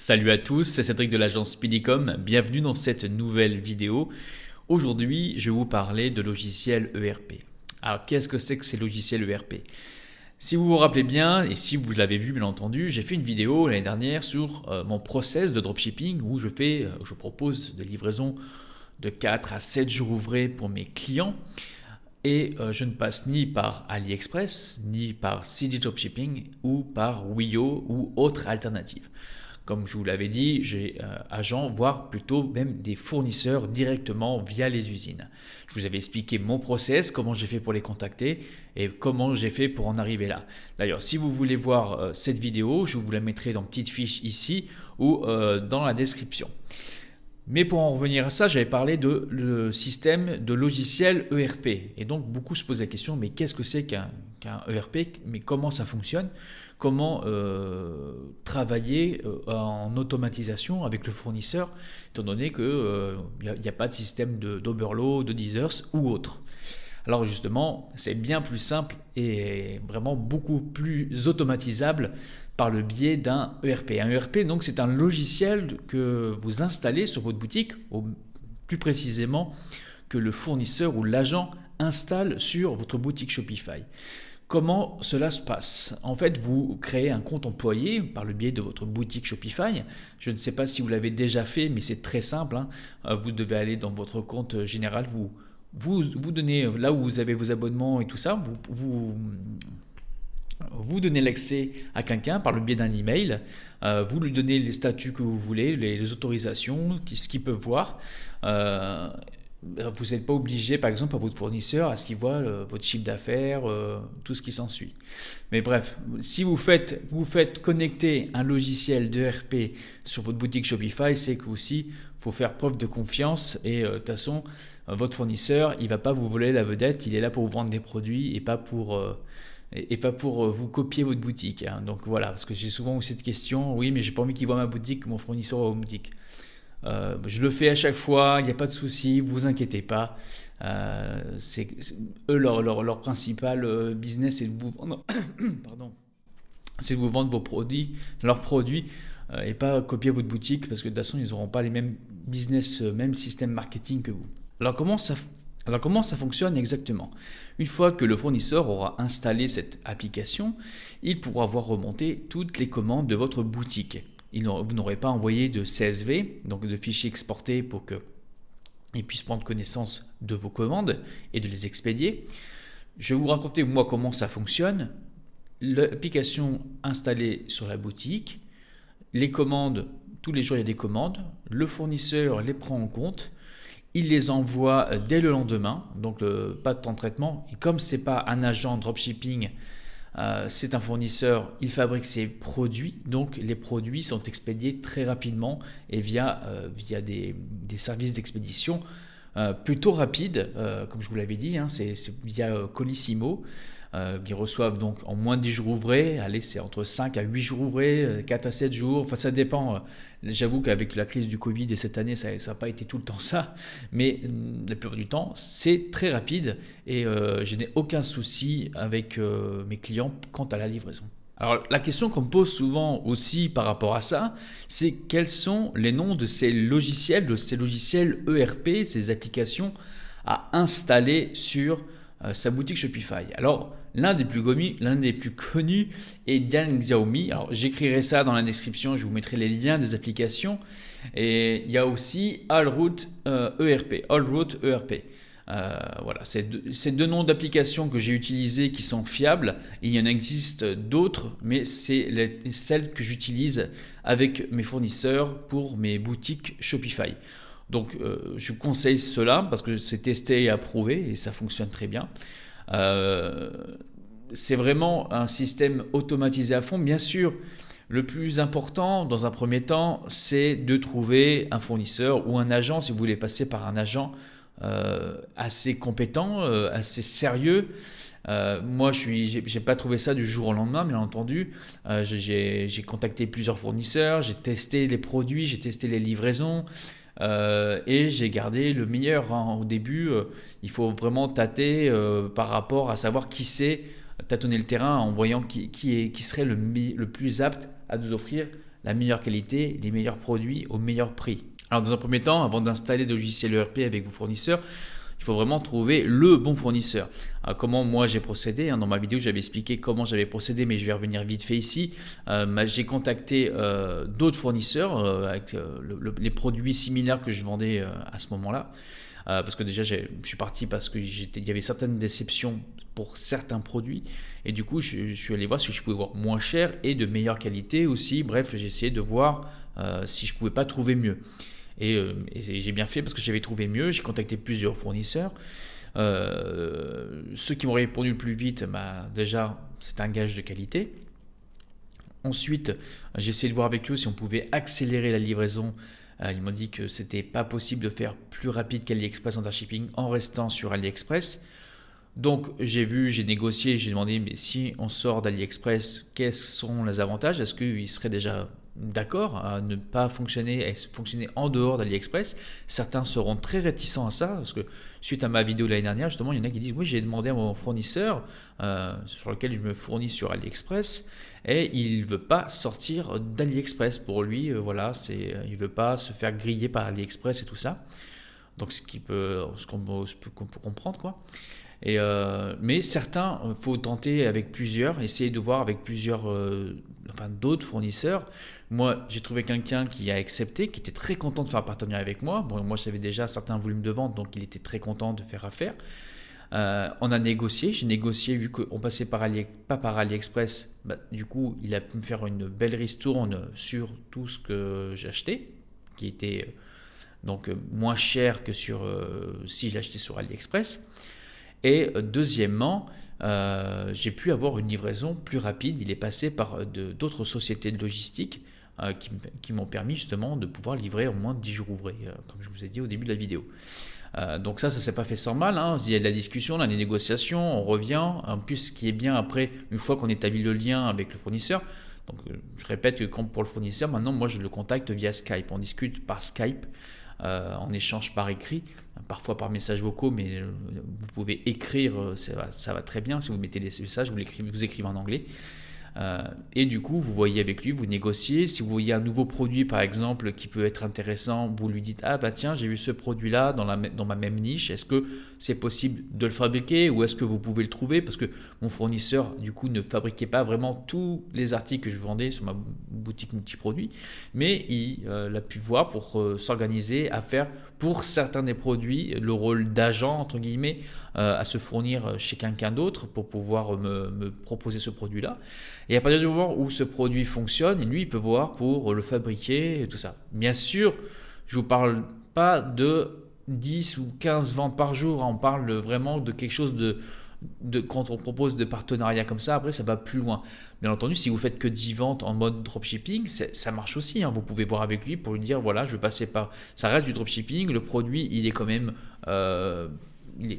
Salut à tous, c'est Cédric de l'agence Speedycom, bienvenue dans cette nouvelle vidéo. Aujourd'hui, je vais vous parler de logiciels ERP. Alors, qu'est-ce que c'est que ces logiciels ERP? Si vous vous rappelez bien, et si vous l'avez vu bien entendu, j'ai fait une vidéo l'année dernière sur mon process de dropshipping où je propose des livraisons de 4 à 7 jours ouvrés pour mes clients. Et je ne passe ni par AliExpress, ni par CD Dropshipping ou par Wio ou autre alternative. Comme je vous l'avais dit, j'ai agents, voire plutôt même des fournisseurs directement via les usines. Je vous avais expliqué mon process, comment j'ai fait pour les contacter et comment j'ai fait pour en arriver là. D'ailleurs, si vous voulez voir cette vidéo, je vous la mettrai dans petite fiche ici ou dans la description. Mais pour en revenir à ça, j'avais parlé de le système de logiciel ERP. Et donc, beaucoup se posent la question, mais qu'est-ce que c'est qu'un ERP? Mais comment ça fonctionne? Comment travailler en automatisation avec le fournisseur, étant donné qu'il n'y a pas de système d'Oberlo, de Deezers ou autre. Alors justement, c'est bien plus simple et vraiment beaucoup plus automatisable par le biais d'un ERP. Un ERP, donc, c'est un logiciel que vous installez sur votre boutique, ou plus précisément que le fournisseur ou l'agent installe sur votre boutique Shopify. Comment cela se passe? En fait, vous créez un compte employé par le biais de votre boutique Shopify. Je ne sais pas si vous l'avez déjà fait, mais c'est très simple, hein. Vous devez aller dans votre compte général, vous donnez là où vous avez vos abonnements et tout ça, vous donnez l'accès à quelqu'un par le biais d'un email, vous lui donnez les statuts que vous voulez, les autorisations, ce qu'il peut voir. Vous n'êtes pas obligé, par exemple, à votre fournisseur à ce qu'il voit votre chiffre d'affaires, tout ce qui s'ensuit. Mais bref, si vous faites connecter un logiciel d'ERP sur votre boutique Shopify, c'est qu'aussi, il faut faire preuve de confiance et de toute façon, votre fournisseur, il ne va pas vous voler la vedette, il est là pour vous vendre des produits et pas pour vous copier votre boutique, hein. Donc voilà, parce que j'ai souvent eu cette question, oui, mais j'ai pas envie qu'il voit ma boutique, que mon fournisseur voit ma boutique. Je le fais à chaque fois, il n'y a pas de souci, vous inquiétez pas. Eux, leur principal business, c'est de vous vendre, pardon, c'est de vous vendre leurs produits, et pas copier votre boutique, parce que de toute façon, ils n'auront pas les mêmes business, même système marketing que vous. Alors comment ça fonctionne exactement? Une fois que le fournisseur aura installé cette application, il pourra voir remonter toutes les commandes de votre boutique. Vous n'aurez pas envoyé de CSV, donc de fichiers exportés pour qu'il puisse prendre connaissance de vos commandes et de les expédier. Je vais vous raconter moi comment ça fonctionne. L'application installée sur la boutique, les commandes, tous les jours il y a des commandes, le fournisseur les prend en compte, il les envoie dès le lendemain, donc pas de temps de traitement. Et comme ce n'est pas un agent dropshipping, c'est un fournisseur, il fabrique ses produits, donc les produits sont expédiés très rapidement et via des services d'expédition plutôt rapides, comme je vous l'avais dit, hein, c'est via Colissimo. Ils reçoivent donc en moins de 10 jours ouvrés, allez, c'est entre 5 à 8 jours ouvrés, 4 à 7 jours, enfin ça dépend. J'avoue qu'avec la crise du Covid et cette année, ça n'a pas été tout le temps ça, mais la plupart du temps, c'est très rapide et je n'ai aucun souci avec mes clients quant à la livraison. Alors la question qu'on me pose souvent aussi par rapport à ça, c'est quels sont les noms de ces logiciels ERP, ces applications à installer sur sa boutique Shopify. Alors, l'un des plus connus est Dian Xiaomi. Alors, j'écrirai ça dans la description, je vous mettrai les liens des applications. Et il y a aussi Allroute ERP. Voilà, c'est deux noms d'applications que j'ai utilisées qui sont fiables. Il y en existe d'autres, mais c'est celles que j'utilise avec mes fournisseurs pour mes boutiques Shopify. Donc je conseille cela parce que c'est testé et approuvé et ça fonctionne très bien. C'est vraiment un système automatisé à fond. Bien sûr, le plus important dans un premier temps, c'est de trouver un fournisseur ou un agent si vous voulez passer par un agent assez compétent, assez sérieux. Moi, j'ai pas trouvé ça du jour au lendemain, bien entendu. J'ai contacté plusieurs fournisseurs, j'ai testé les produits, j'ai testé les livraisons. Et j'ai gardé le meilleur, hein. Au début, il faut vraiment tâter par rapport à savoir qui c'est, tâtonner le terrain en voyant qui serait le plus apte à nous offrir la meilleure qualité, les meilleurs produits au meilleur prix. Alors dans un premier temps, avant d'installer des logiciels ERP avec vos fournisseurs, il faut vraiment trouver le bon fournisseur. Alors, comment moi j'ai procédé, dans ma vidéo j'avais expliqué comment j'avais procédé, mais je vais revenir vite fait ici. J'ai contacté d'autres fournisseurs avec les produits similaires que je vendais à ce moment-là. Parce que déjà je suis parti parce qu'il y avait certaines déceptions pour certains produits, et du coup je suis allé voir si je pouvais voir moins cher et de meilleure qualité aussi. Bref, j'ai essayé de voir si je pouvais pas trouver mieux. Et j'ai bien fait parce que j'avais trouvé mieux. J'ai contacté plusieurs fournisseurs. Ceux qui m'ont répondu le plus vite, déjà, c'est un gage de qualité. Ensuite, j'ai essayé de voir avec eux si on pouvait accélérer la livraison. Ils m'ont dit que c'était pas possible de faire plus rapide qu'AliExpress en dropshipping en restant sur AliExpress. Donc j'ai négocié, j'ai demandé, mais si on sort d'AliExpress, quels sont les avantages? Est-ce qu'ils seraient déjà d'accord à ne pas fonctionner, à fonctionner en dehors d'AliExpress? Certains seront très réticents à ça, parce que suite à ma vidéo l'année dernière, justement, il y en a qui disent, oui, j'ai demandé à mon fournisseur, sur lequel je me fournis sur AliExpress, et il ne veut pas sortir d'AliExpress. Pour lui, voilà, il ne veut pas se faire griller par AliExpress et tout ça. Donc ce qu'on peut comprendre, quoi. Mais certains, faut tenter avec plusieurs, essayer de voir avec plusieurs, d'autres fournisseurs. Moi, j'ai trouvé quelqu'un qui a accepté, qui était très content de faire un partenariat avec moi. Bon, moi, j'avais déjà un certain volume de vente, donc il était très content de faire affaire. On a négocié, j'ai négocié, vu qu'on passait pas par AliExpress, du coup, il a pu me faire une belle ristourne sur tout ce que j'ai acheté, qui était donc moins cher que si je l'achetais sur AliExpress. Et deuxièmement, j'ai pu avoir une livraison plus rapide. Il est passé par d'autres sociétés de logistique qui m'ont permis justement de pouvoir livrer en moins de 10 jours ouvrés, comme je vous ai dit au début de la vidéo. Donc ça s'est pas fait sans mal, hein. Il y a de la discussion, des négociations, on revient. En plus, ce qui est bien après, une fois qu'on établit le lien avec le fournisseur, donc je répète que comme pour le fournisseur, maintenant moi je le contacte via Skype. On discute par Skype, en échange par écrit, parfois par messages vocaux, mais vous pouvez écrire, ça va très bien. Si vous mettez des messages, vous écrivez en anglais. Et du coup, vous voyez avec lui, vous négociez. Si vous voyez un nouveau produit, par exemple, qui peut être intéressant, vous lui dites, ah bah tiens, j'ai vu ce produit-là dans ma même niche, est-ce que c'est possible de le fabriquer, ou est-ce que vous pouvez le trouver? Parce que mon fournisseur, du coup, ne fabriquait pas vraiment tous les articles que je vendais sur ma boutique multiproduits, mais il a pu voir pour s'organiser à faire pour certains des produits le rôle d'agent, entre guillemets, à se fournir chez quelqu'un d'autre pour pouvoir me proposer ce produit-là. Et à partir du moment où ce produit fonctionne, lui, il peut voir pour le fabriquer et tout ça. Bien sûr, je ne vous parle pas de 10 ou 15 ventes par jour. On parle vraiment de quelque chose quand on propose des partenariats comme ça, après ça va plus loin. Bien entendu, si vous faites que 10 ventes en mode dropshipping, ça marche aussi, hein. Vous pouvez voir avec lui pour lui dire, voilà, je vais passer par... Ça reste du dropshipping, le produit, il est quand même...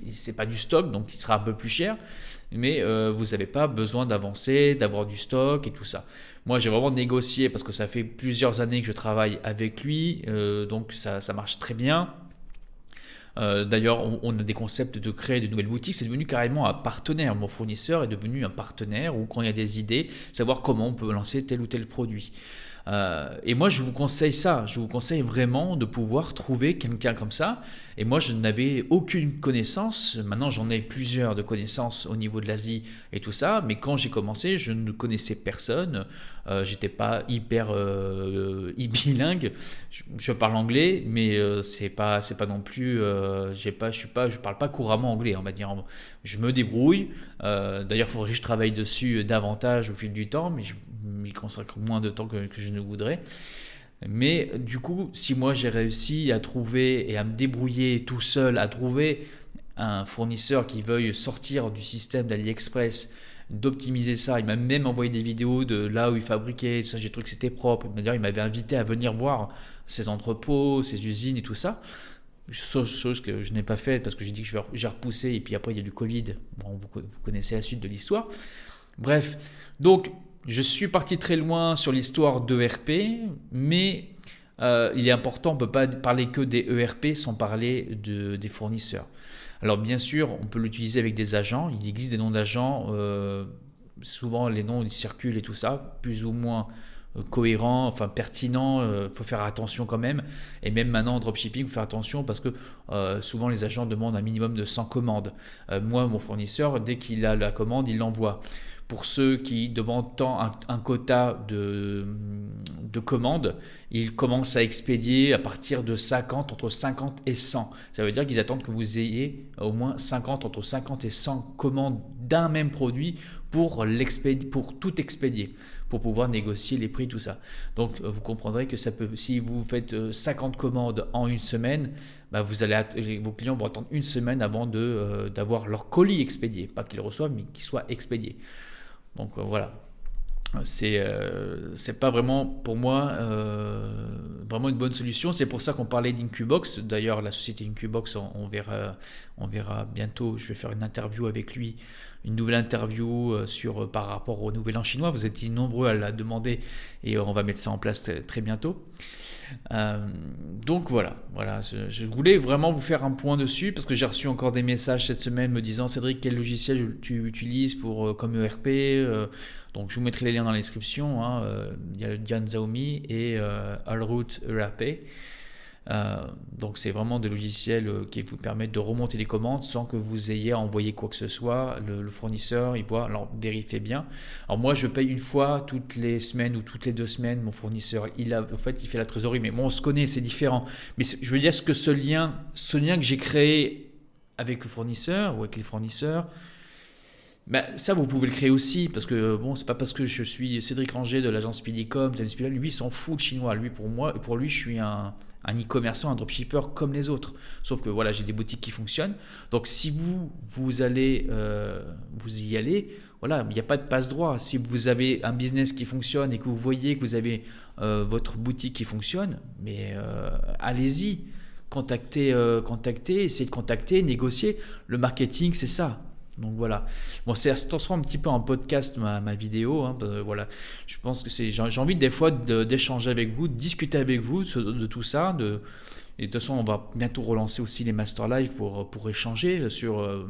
c'est pas du stock, donc il sera un peu plus cher, mais vous n'avez pas besoin d'avancer, d'avoir du stock et tout ça. Moi, j'ai vraiment négocié parce que ça fait plusieurs années que je travaille avec lui, donc ça marche très bien. D'ailleurs, on a des concepts de créer de nouvelles boutiques. C'est devenu carrément un partenaire. Mon fournisseur est devenu un partenaire où, quand il y a des idées, savoir comment on peut lancer tel ou tel produit. Et moi, je vous conseille ça. Je vous conseille vraiment de pouvoir trouver quelqu'un comme ça. Et moi, je n'avais aucune connaissance. Maintenant, j'en ai plusieurs de connaissances au niveau de l'Asie et tout ça. Mais quand j'ai commencé, je ne connaissais personne. J'étais pas hyper bilingue. Je parle anglais, mais c'est pas non plus. Je parle pas couramment anglais, on va dire. Je me débrouille. D'ailleurs, il faudrait que je travaille dessus davantage au fil du temps, mais je m'y consacre moins de temps que je ne voudrais. Mais du coup, si moi j'ai réussi à trouver et à me débrouiller tout seul, à trouver un fournisseur qui veuille sortir du système d'AliExpress, d'optimiser ça, il m'a même envoyé des vidéos de là où il fabriquait, ça, j'ai trouvé que c'était propre. D'ailleurs, il m'avait invité à venir voir ses entrepôts, ses usines et tout ça. Chose que je n'ai pas faite parce que j'ai dit que j'ai repoussé, et puis après il y a du Covid. Bon, vous connaissez la suite de l'histoire. Bref, donc je suis parti très loin sur l'histoire d'ERP, mais il est important, on ne peut pas parler que des ERP sans parler des fournisseurs. Alors bien sûr, on peut l'utiliser avec des agents. Il existe des noms d'agents, souvent les noms ils circulent et tout ça, plus ou moins cohérent, enfin pertinent, faut faire attention quand même. Et même maintenant en dropshipping, faut faire attention parce que souvent les agents demandent un minimum de 100 commandes. Moi, mon fournisseur, dès qu'il a la commande, il l'envoie. Pour ceux qui demandent un quota de commandes, ils commencent à expédier à partir de 50, entre 50 et 100. Ça veut dire qu'ils attendent que vous ayez au moins 50, entre 50 et 100 commandes d'un même produit pour tout expédier, pour pouvoir négocier les prix, tout ça. Donc vous comprendrez que ça peut, si vous faites 50 commandes en une semaine, bah vos clients vont attendre une semaine avant d'avoir leur colis expédié. Pas qu'ils le reçoivent, mais qu'ils soient expédiés. Donc voilà, c'est pas vraiment pour moi vraiment une bonne solution. C'est pour ça qu'on parlait d'Incubox. D'ailleurs, la société Incubox, on verra bientôt. Je vais faire une interview avec lui, une nouvelle interview par rapport au Nouvel An chinois. Vous étiez nombreux à la demander et on va mettre ça en place très bientôt. Donc voilà, je voulais vraiment vous faire un point dessus parce que j'ai reçu encore des messages cette semaine me disant Cédric, quel logiciel tu utilises comme ERP, donc je vous mettrai les liens dans la description, hein. Il y a le Dian Xiaomi et Allroute ERP. Donc c'est vraiment des logiciels qui vous permettent de remonter les commandes sans que vous ayez à envoyer quoi que ce soit. Le fournisseur, il voit, alors vérifiez bien. Alors moi je paye une fois toutes les semaines ou toutes les 2 semaines. Mon fournisseur, en fait il fait la trésorerie, mais bon, on se connaît, c'est différent. Mais je veux dire que ce lien que j'ai créé avec le fournisseur ou avec les fournisseurs, ben, ça vous pouvez le créer aussi parce que bon, c'est pas parce que je suis Cédric Ranger de l'agence Speedycom, lui il s'en fout de chinois. Pour lui je suis un e-commerçant, un dropshipper comme les autres. Sauf que voilà, j'ai des boutiques qui fonctionnent. Donc si vous allez, vous y allez, voilà, il n'y a pas de passe-droit. Si vous avez un business qui fonctionne et que vous voyez que vous avez votre boutique qui fonctionne, mais allez-y, contactez, essayez de contacter, négocier. Le marketing, c'est ça. Donc voilà. Bon, ça se transforme un petit peu en podcast ma vidéo. Hein, voilà. Je pense que j'ai envie des fois d'échanger avec vous, de discuter avec vous de tout ça. Et de toute façon, on va bientôt relancer aussi les Master Live pour échanger sur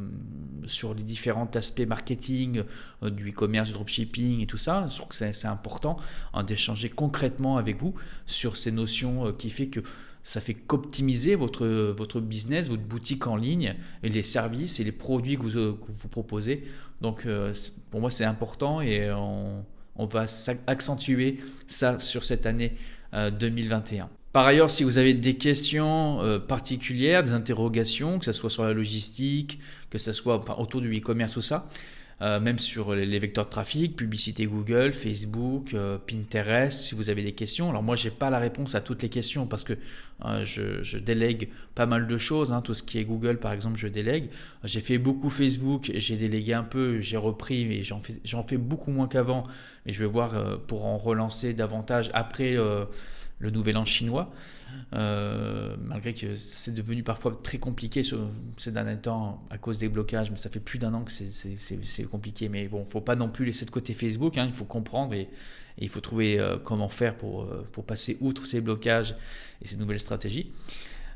les différents aspects marketing, du e-commerce, du dropshipping et tout ça. Je trouve que c'est important d'échanger concrètement avec vous sur ces notions qui fait que ça fait qu'optimiser votre business, votre boutique en ligne et les services et les produits que vous proposez. Donc pour moi c'est important et on va accentuer ça sur cette année 2021. Par ailleurs, si vous avez des questions particulières, des interrogations, que ce soit sur la logistique, que ce soit autour du e-commerce ou ça, même sur les vecteurs de trafic, publicité Google, Facebook, Pinterest, si vous avez des questions. Alors moi, je n'ai pas la réponse à toutes les questions parce que je délègue pas mal de choses. Hein. Tout ce qui est Google, par exemple, je délègue. J'ai fait beaucoup Facebook, j'ai délégué un peu, j'ai repris, mais j'en fais beaucoup moins qu'avant. Mais je vais voir pour en relancer davantage après le Nouvel An chinois. Malgré que c'est devenu parfois très compliqué ces derniers temps à cause des blocages, mais ça fait plus d'1 an que c'est compliqué. Mais bon, faut pas non plus laisser de côté Facebook, hein, il faut comprendre et il faut trouver comment faire pour passer outre ces blocages et ces nouvelles stratégies.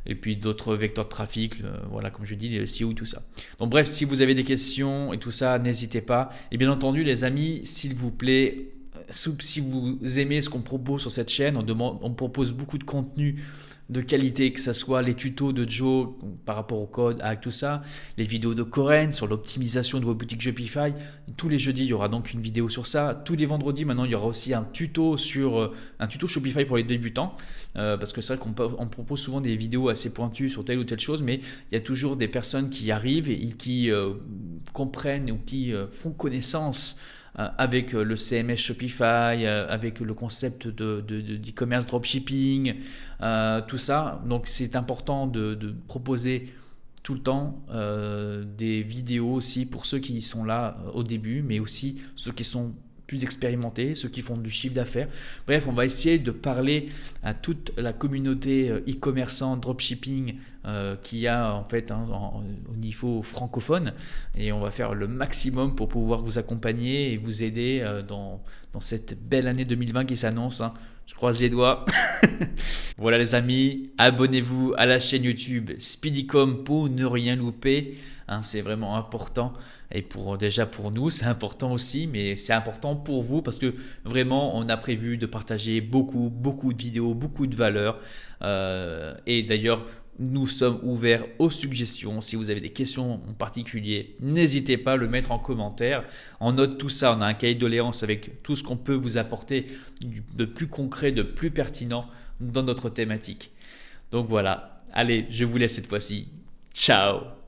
Et puis d'autres vecteurs de trafic, voilà, comme je dis, le SEO et tout ça. Donc bref, si vous avez des questions et tout ça, n'hésitez pas. Et bien entendu, les amis, s'il vous plaît, si vous aimez ce qu'on propose sur cette chaîne, on propose beaucoup de contenu de qualité, que ce soit les tutos de Joe par rapport au code, avec tout ça, les vidéos de Coren sur l'optimisation de vos boutiques Shopify. Tous les jeudis, il y aura donc une vidéo sur ça. Tous les vendredis, maintenant, il y aura aussi un tuto Shopify pour les débutants. Parce que c'est vrai qu'on propose souvent des vidéos assez pointues sur telle ou telle chose, mais il y a toujours des personnes qui arrivent et qui comprennent ou qui font connaissance avec le CMS Shopify, avec le concept d'e-commerce dropshipping, tout ça. Donc c'est important de proposer tout le temps des vidéos aussi pour ceux qui sont là au début, mais aussi ceux qui sont plus expérimentés, ceux qui font du chiffre d'affaires. Bref, on va essayer de parler à toute la communauté e-commerçant, dropshipping qu'il y a en fait au niveau francophone, et on va faire le maximum pour pouvoir vous accompagner et vous aider dans cette belle année 2020 qui s'annonce. Hein. Je croise les doigts. Voilà les amis, abonnez-vous à la chaîne YouTube Speedycom pour ne rien louper. Hein, c'est vraiment important. Et déjà pour nous, c'est important aussi, mais c'est important pour vous parce que vraiment, on a prévu de partager beaucoup, beaucoup de vidéos, beaucoup de valeurs. Et d'ailleurs, nous sommes ouverts aux suggestions. Si vous avez des questions en particulier, n'hésitez pas à le mettre en commentaire. On note tout ça, on a un cahier de doléances avec tout ce qu'on peut vous apporter de plus concret, de plus pertinent dans notre thématique. Donc voilà, allez, je vous laisse cette fois-ci. Ciao!